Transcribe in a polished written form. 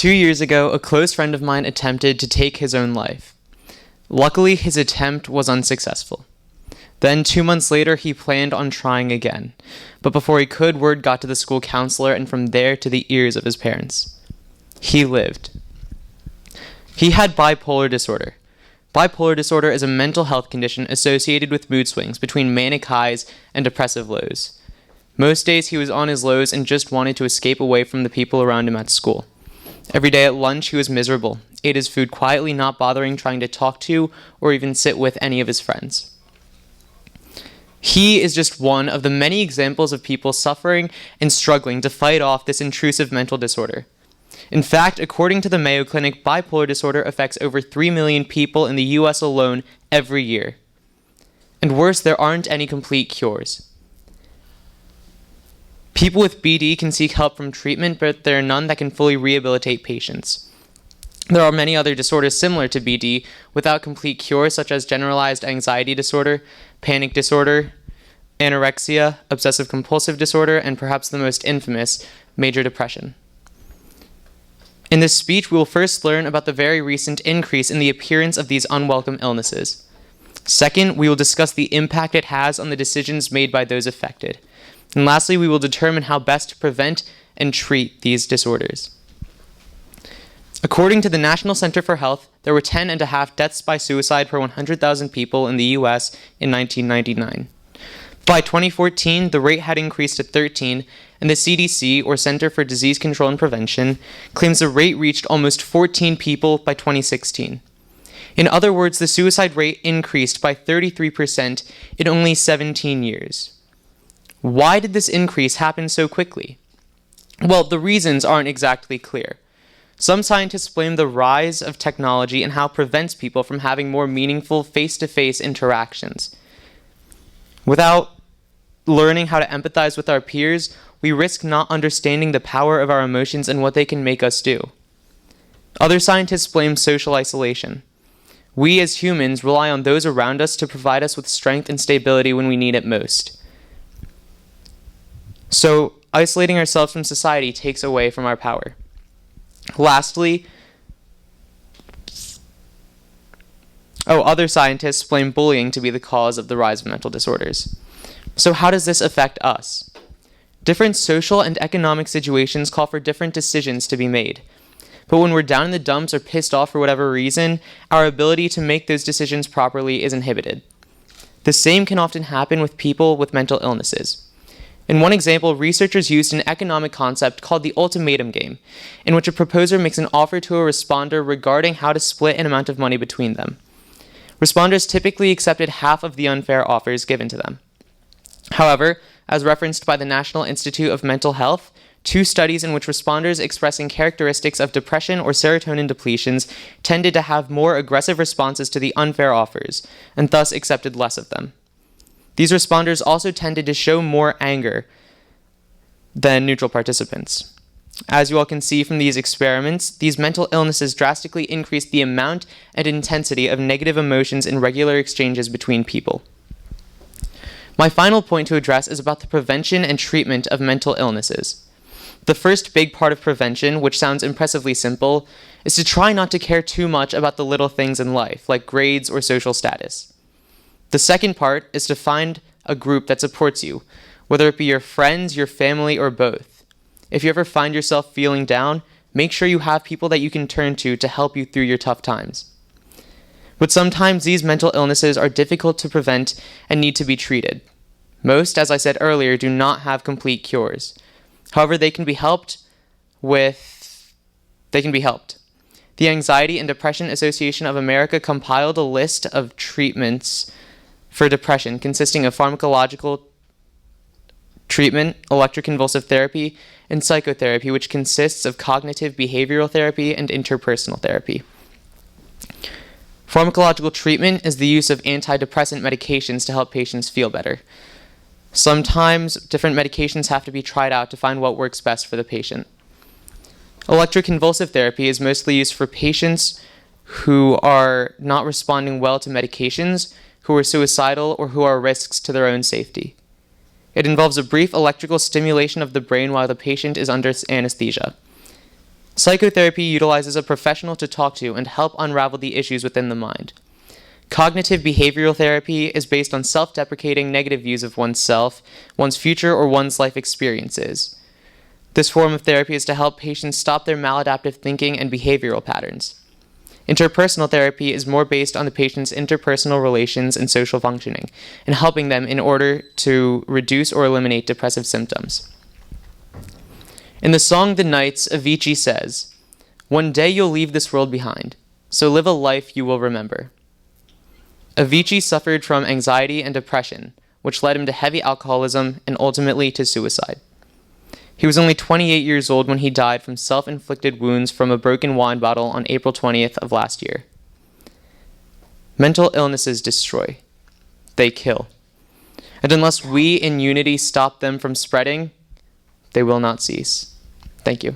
2 years ago, a close friend of mine attempted to take his own life. Luckily, his attempt was unsuccessful. Then, 2 months later, he planned on trying again. But before he could, word got to the school counselor and from there to the ears of his parents. He lived. He had bipolar disorder. Bipolar disorder is a mental health condition associated with mood swings between manic highs and depressive lows. Most days he was on his lows and just wanted to escape away from the people around him at school. Every day at lunch he was miserable, ate his food quietly, not bothering trying to talk to or even sit with any of his friends. He is just one of the many examples of people suffering and struggling to fight off this intrusive mental disorder. In fact, according to the Mayo Clinic, bipolar disorder affects over 3 million people in the US alone every year. And worse, there aren't any complete cures. People with BD can seek help from treatment, but there are none that can fully rehabilitate patients. There are many other disorders similar to BD without complete cures, such as generalized anxiety disorder, panic disorder, anorexia, obsessive-compulsive disorder, and perhaps the most infamous, major depression. In this speech, we will first learn about the very recent increase in the appearance of these unwelcome illnesses. Second, we will discuss the impact it has on the decisions made by those affected. And lastly, we will determine how best to prevent and treat these disorders. According to the National Center for Health, there were 10.5 deaths by suicide per 100,000 people in the US in 1999. By 2014, the rate had increased to 13, and the CDC, or Center for Disease Control and Prevention, claims the rate reached almost 14 people by 2016. In other words, the suicide rate increased by 33% in only 17 years. Why did this increase happen so quickly? Well, the reasons aren't exactly clear. Some scientists blame the rise of technology and how it prevents people from having more meaningful face-to-face interactions. Without learning how to empathize with our peers, we risk not understanding the power of our emotions and what they can make us do. Other scientists blame social isolation. We as humans rely on those around us to provide us with strength and stability when we need it most. So, isolating ourselves from society takes away from our power. Lastly, other scientists blame bullying to be the cause of the rise of mental disorders. So how does this affect us? Different social and economic situations call for different decisions to be made. But when we're down in the dumps or pissed off for whatever reason, our ability to make those decisions properly is inhibited. The same can often happen with people with mental illnesses. In one example, researchers used an economic concept called the Ultimatum Game, in which a proposer makes an offer to a responder regarding how to split an amount of money between them. Responders typically accepted half of the unfair offers given to them. However, as referenced by the National Institute of Mental Health, 2 studies in which responders expressing characteristics of depression or serotonin depletions tended to have more aggressive responses to the unfair offers, and thus accepted less of them. These responders also tended to show more anger than neutral participants. As you all can see from these experiments, these mental illnesses drastically increased the amount and intensity of negative emotions in regular exchanges between people. My final point to address is about the prevention and treatment of mental illnesses. The first big part of prevention, which sounds impressively simple, is to try not to care too much about the little things in life, like grades or social status. The second part is to find a group that supports you, whether it be your friends, your family, or both. If you ever find yourself feeling down, make sure you have people that you can turn to help you through your tough times. But sometimes these mental illnesses are difficult to prevent and need to be treated. Most, as I said earlier, do not have complete cures. However, they can be helped. The Anxiety and Depression Association of America compiled a list of treatments for depression consisting of pharmacological treatment, electroconvulsive therapy, and psychotherapy, which consists of cognitive behavioral therapy and interpersonal therapy. Pharmacological treatment is the use of antidepressant medications to help patients feel better. Sometimes different medications have to be tried out to find what works best for the patient. Electroconvulsive therapy is mostly used for patients who are not responding well to medications, who are suicidal, or who are risks to their own safety. It involves a brief electrical stimulation of the brain while the patient is under anesthesia. Psychotherapy utilizes a professional to talk to and help unravel the issues within the mind. Cognitive behavioral therapy is based on self-deprecating negative views of oneself, one's future, or one's life experiences. This form of therapy is to help patients stop their maladaptive thinking and behavioral patterns. Interpersonal therapy is more based on the patient's interpersonal relations and social functioning, and helping them in order to reduce or eliminate depressive symptoms. In the song The Nights, Avicii says, "One day you'll leave this world behind, so live a life you will remember." Avicii suffered from anxiety and depression, which led him to heavy alcoholism and ultimately to suicide. He was only 28 years old when he died from self-inflicted wounds from a broken wine bottle on April 20th of last year. Mental illnesses destroy. They kill. And unless we in unity stop them from spreading, they will not cease. Thank you.